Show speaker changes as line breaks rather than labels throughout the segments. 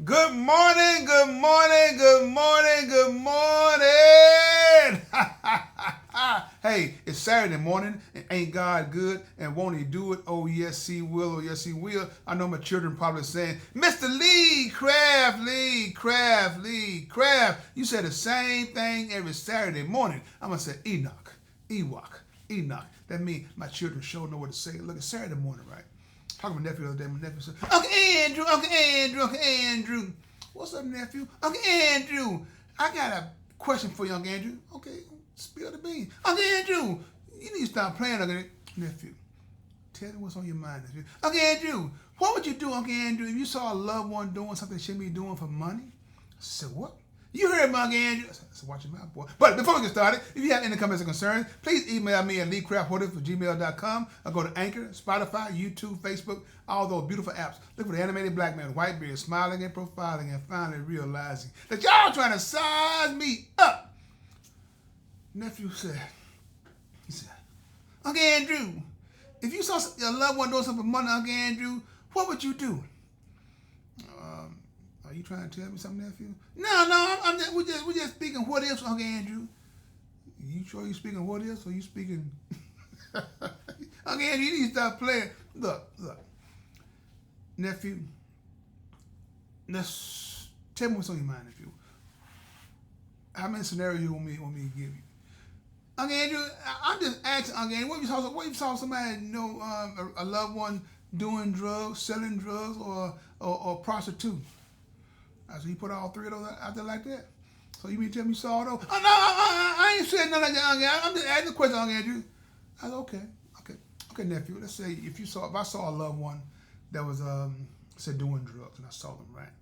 Good morning, good morning, good morning, good morning. Hey, it's Saturday morning, and ain't God good? And won't He do it? Oh, yes, He will. Oh, yes, He will. I know my children probably saying, Mr. Lee Craft, Lee Craft, Lee Craft. You say the same thing every Saturday morning. I'm going to say Enoch, Ewok, Enoch. That means my children sure know what to say. Look, it's Saturday morning, right? Talking to my nephew the other day. My nephew said, Uncle Andrew, Uncle Andrew, Uncle Andrew. What's up, nephew? Uncle Andrew, I got a question for you, Uncle Andrew. Okay, spill the beans. Uncle Andrew, you need to stop playing, Uncle Nephew. Tell me what's on your mind, nephew. Uncle Andrew, what would you do, Uncle Andrew, if you saw a loved one doing something they shouldn't be doing for money? I said, what? You heard me, Uncle Andrew. I said, watch your mouth, boy. But before we get started, if you have any comments or concerns, please email me at leecrafthoarder@gmail.com or go to Anchor, Spotify, YouTube, Facebook, all those beautiful apps. Look for the animated black man with white beard, smiling and profiling and finally realizing that y'all trying to size me up. Nephew said, he said, Uncle Andrew, if you saw your loved one doing something for money, Uncle Andrew, what would you do? Are you trying to tell me something, nephew? No, we're just speaking what ifs, Uncle Andrew. You sure you speaking what ifs or you speaking? Uncle Andrew, you need to stop playing. Look, nephew. Let's tell me what's on your mind, nephew. How many scenarios you want me to give you? Uncle Andrew, I'm just asking, Uncle Andrew, what if you saw somebody, a loved one doing drugs, selling drugs, or prostitute? So you put all three of those out there like that? So you mean to tell me you saw those? Oh, no, I ain't saying nothing like that, Uncle Andrew. I'm just asking a question, Uncle Andrew. I said, okay, nephew. Let's say if I saw a loved one that was said doing drugs, and I saw them, right?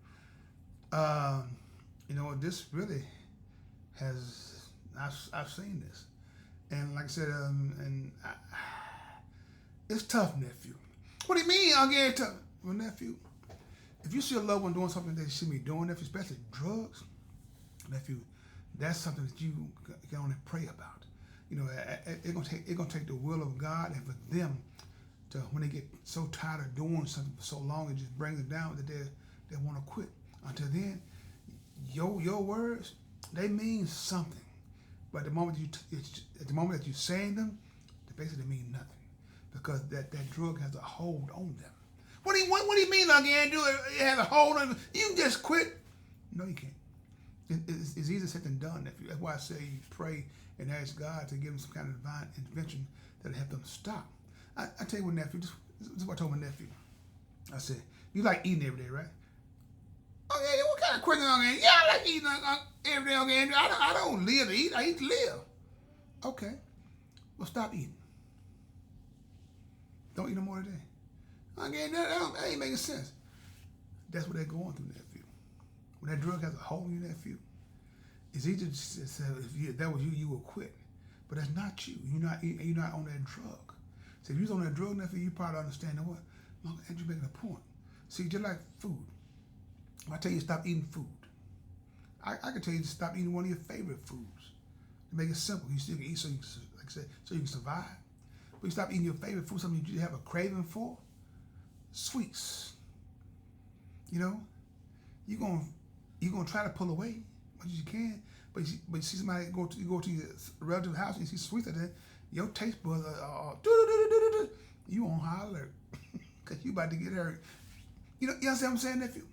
This really has I've seen this, and like I said, it's tough, nephew. What do you mean, Uncle Andrew? Well, nephew, if you see a loved one doing something they shouldn't be doing, nephew, especially drugs, nephew, that's something that you can only pray about. It's gonna take the will of God, and for them to, when they get so tired of doing something for so long, it just brings them down that they want to quit. Until then, your words, they mean something, but at the moment that you're saying them, they basically mean nothing, because that drug has a hold on them. What do you mean, Uncle Andrew? It has a hold on you. You can just quit? No, you can't. It's easier said than done, nephew. That's why I say you pray and ask God to give them some kind of divine intervention that'll help them stop. I tell you what, nephew, this is what I told my nephew. I said, you like eating every day, right? Uncle Andrew, what kind of question, Uncle Andrew? Yeah, I like eating every day, Uncle Andrew. I don't live to eat. I eat to live. Okay. Well, stop eating. Don't eat no more today. Again, that ain't making sense. That's what they're going through, nephew. When that drug has a hold on you, nephew, it's easy to say if that was you would quit. But that's not you. You're not on that drug. So if you was on that drug, nephew, you probably understand what? Uncle Andrew making a point. See, just like food. If I tell you to stop eating food, I can tell you to stop eating one of your favorite foods. To make it simple, you still can eat so you can survive. But you stop eating your favorite food, something you have a craving for. Sweets, you're gonna try to pull away much as you can, but you see somebody go to your relative house and you see sweets like that, your taste buds are you on high alert because you about to get hurt. You understand what I'm saying, nephew?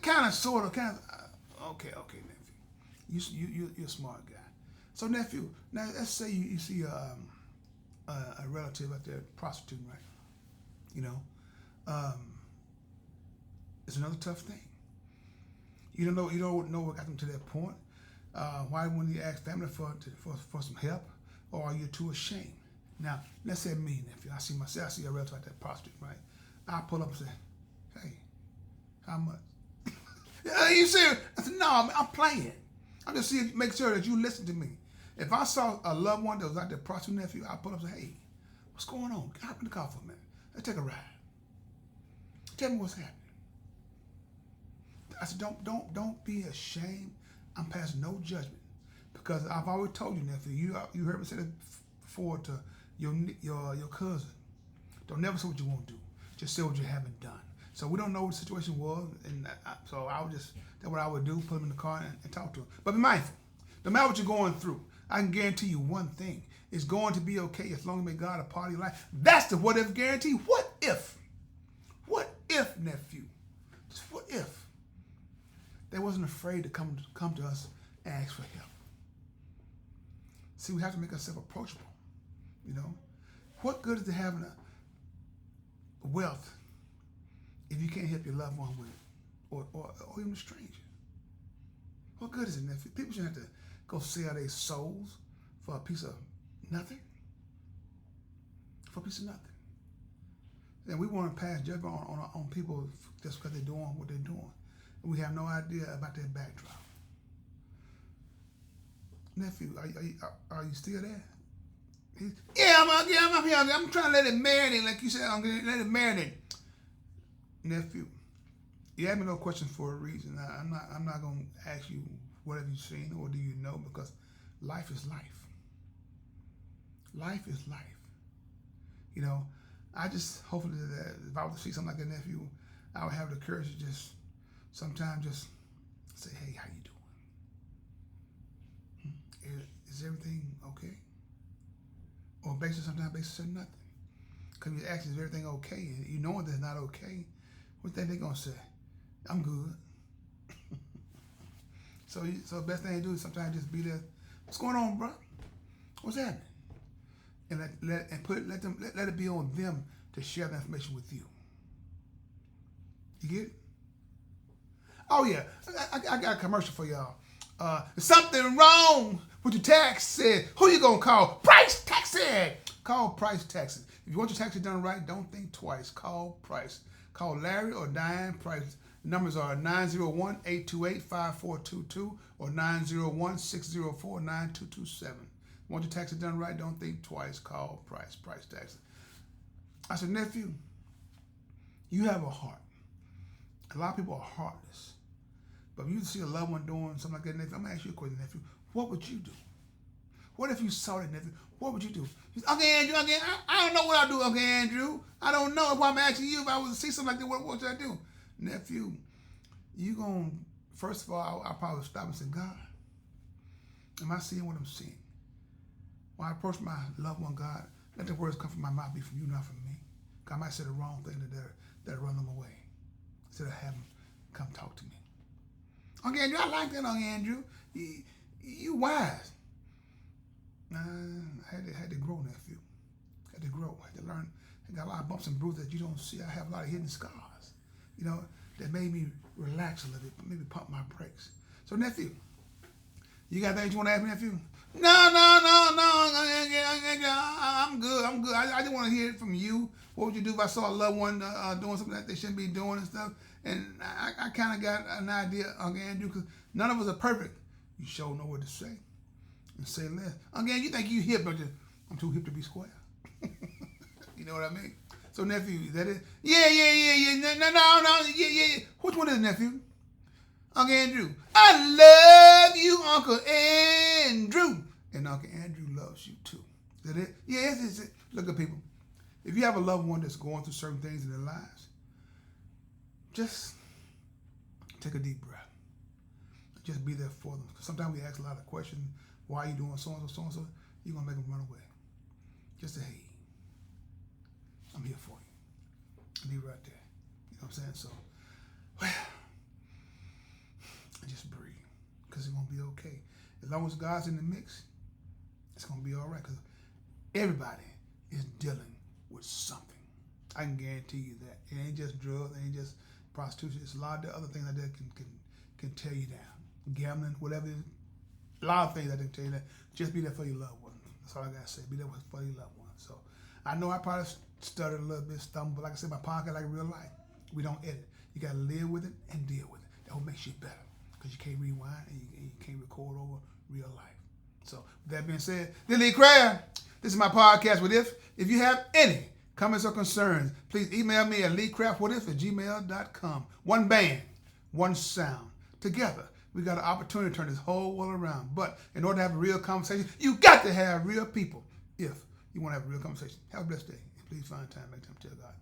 Kind of, sort of, okay, nephew. You're a smart guy. So, nephew, now let's say you see a relative out there prostituting, right? It's another tough thing. You don't know what got them to that point. Why wouldn't you ask family for some help, or are you too ashamed? Now, let's say me, nephew. I see a relative out there prostitute, right? I pull up and say, hey, how much? Are you serious? I said, no, I'm playing. I'm just make sure that you listen to me. If I saw a loved one that was out there prostitute, nephew, I pull up and say, hey, what's going on? Hop in the car for a minute. Let's take a ride. Tell me what's happening. I said, don't be ashamed. I'm passing no judgment, because I've always told you, nephew. You heard me say that before to your cousin. Don't never say what you won't do. Just say what you haven't done. So we don't know what the situation was, and so I would just, that's what I would do, put him in the car and talk to him. But be mindful. No matter what you're going through, I can guarantee you one thing. It's going to be okay as long as you make God a part of your life. That's the what if guarantee. What if? What if, nephew? Just what if they wasn't afraid to come to us and ask for help? See, we have to make ourselves approachable. You know, what good is it having a wealth if you can't help your loved one with it, or even a stranger? What good is it, nephew? People shouldn't have to go sell their souls for a piece of nothing. For a piece of nothing. And we want to pass judgment on people just because they're doing what they're doing. And we have no idea about their backdrop. Nephew, are you still there? Yeah, I'm here. I'm trying to let it marinate, like you said. I'm going to let it marinate. Nephew, you have me no question for a reason. I'm not going to ask you what have you seen or do you know, because life is life. Life is life. You know, I just hopefully that if I were to see something like that, nephew, I would have the courage to just sometimes just say, hey, how you doing? Is everything okay? Or basically sometimes basically say nothing. Because you ask, is everything okay? And you know that it's not okay. What do you think they're gonna say? I'm good. So the best thing to do is sometimes just be there. What's going on, bro? What's happening? And let it be on them to share the information with you. You get it? Oh yeah, I got a commercial for y'all. There's something wrong with your taxes. Who you gonna call? Price Taxes. Call Price Taxes. If you want your taxes done right, don't think twice. Call Price. Call Larry or Diane Price. Numbers are 901-828-5422 or 901-604-9227. Want your taxes done right? Don't think twice. Call Price Taxes. I said, nephew, you have a heart. A lot of people are heartless. But if you see a loved one doing something like that, nephew, I'm going to ask you a question, nephew. What would you do? What if you saw that, nephew? What would you do? Uncle Andrew, I don't know what I'll do, Uncle Andrew. I don't know. If I'm asking you, if I was to see something like that, what should I do? Nephew, you going to, first of all, I'll probably stop and say, God, am I seeing what I'm seeing? When I approach my loved one, God, let the words come from my mouth be from you, not from me. God might say the wrong thing that'll run them away. Instead of having them come talk to me. Uncle Andrew, I like that, Uncle Andrew. You wise. I had to grow, nephew. Had to grow. Had to learn. I got a lot of bumps and bruises that you don't see. I have a lot of hidden scars, you know, that made me relax a little bit, maybe pump my brakes. So, nephew, you got things you want to ask me, nephew? No. I'm good. I just want to hear it from you. What would you do if I saw a loved one doing something that they shouldn't be doing and stuff? And I kind of got an idea, Uncle Andrew, because none of us are perfect. You sure know what to say. And say less. Uncle Andrew, you think you hip, don't you? I'm too hip to be square. You know what I mean? So, nephew, is that it? Yeah. No. Yeah. Which one is it, nephew? Uncle Andrew. I love you, Uncle Andrew. And Uncle Andrew loves you too. Is that it? Yeah, it's it. Look at people. If you have a loved one that's going through certain things in their lives, just take a deep breath. Just be there for them. Sometimes we ask a lot of questions. Why are you doing so-and-so, so-and-so? You're going to make them run away. Just say, hey, I'm here for you. I'll be right there. You know what I'm saying? So, well, just breathe, because it's going to be okay. As long as God's in the mix, it's going to be all right, because everybody is dealing with something. I can guarantee you that. It ain't just drugs, it ain't just prostitution. It's a lot of other things like that can tear you down. Gambling, whatever it is. A lot of things that can tell you that. Just be there for your loved one. That's all I got to say. Be there for your loved one. So I know I probably stuttered a little bit, stumbled, but like I said, my podcast like real life. We don't edit. You got to live with it and deal with it. That what makes you better, because you can't rewind and you can't record over real life. So with that being said, this is Lee Crab. This is my podcast, What If. If you have any comments or concerns, please email me at leecraftwhatif@gmail.com. One band, one sound. Together, we got an opportunity to turn this whole world around. But in order to have a real conversation, you got to have real people if you want to have a real conversation. Have a blessed day. Please find time, make time to tell God.